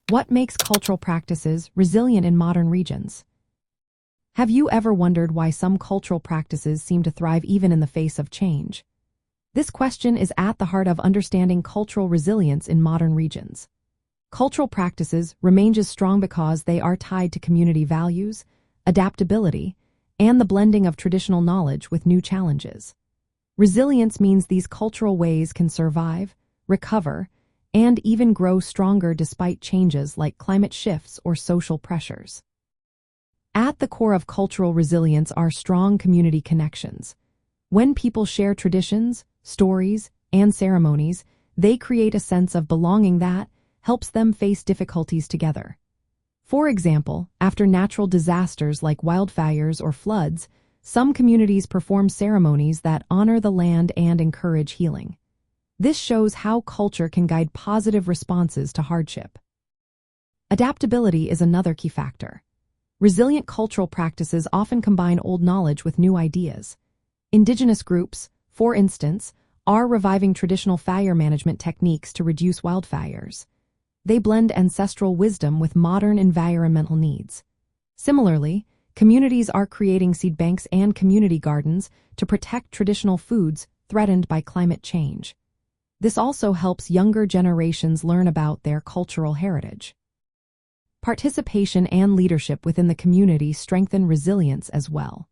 What makes cultural practices resilient in modern regions? Have you ever wondered why some cultural practices seem to thrive even in the face of change? This question is at the heart of understanding cultural resilience in modern regions. Cultural practices remain as strong because they are tied to community values, adaptability, and the blending of traditional knowledge with new challenges. Resilience means these cultural ways can survive, recover, and even grow stronger despite changes like climate shifts or social pressures. At the core of cultural resilience are strong community connections. When people share traditions, stories, and ceremonies, they create a sense of belonging that helps them face difficulties together. For example, after natural disasters like wildfires or floods, some communities perform ceremonies that honor the land and encourage healing. This shows how culture can guide positive responses to hardship. Adaptability is another key factor. Resilient cultural practices often combine old knowledge with new ideas. Indigenous groups, for instance, are reviving traditional fire management techniques to reduce wildfires. They blend ancestral wisdom with modern environmental needs. Similarly, communities are creating seed banks and community gardens to protect traditional foods threatened by climate change. This also helps younger generations learn about their cultural heritage. Participation and leadership within the community strengthen resilience as well.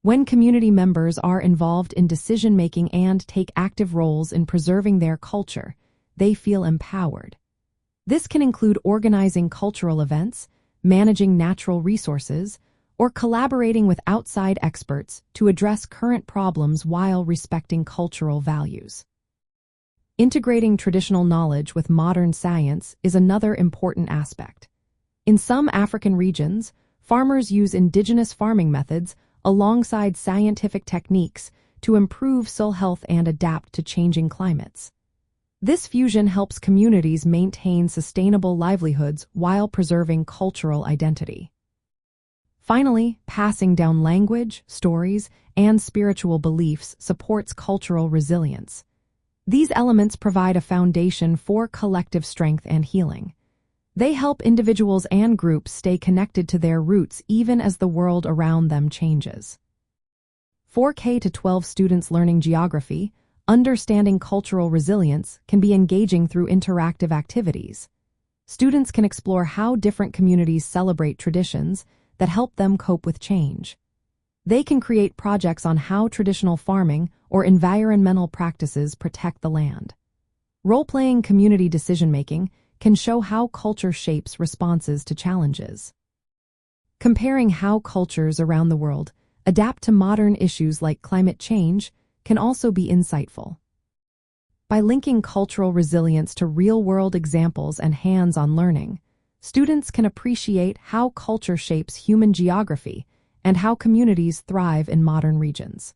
When community members are involved in decision-making and take active roles in preserving their culture, they feel empowered. This can include organizing cultural events, managing natural resources, or collaborating with outside experts to address current problems while respecting cultural values. Integrating traditional knowledge with modern science is another important aspect. In some African regions, farmers use indigenous farming methods alongside scientific techniques to improve soil health and adapt to changing climates. This fusion helps communities maintain sustainable livelihoods while preserving cultural identity. Finally, passing down language, stories, and spiritual beliefs supports cultural resilience. These elements provide a foundation for collective strength and healing. They help individuals and groups stay connected to their roots even as the world around them changes. For K-12 students learning geography, understanding cultural resilience can be engaging through interactive activities. Students can explore how different communities celebrate traditions that help them cope with change. They can create projects on how traditional farming or environmental practices protect the land. Role-playing community decision-making can show how culture shapes responses to challenges. Comparing how cultures around the world adapt to modern issues like climate change can also be insightful. By linking cultural resilience to real-world examples and hands-on learning, students can appreciate how culture shapes human geography and how communities thrive in modern regions.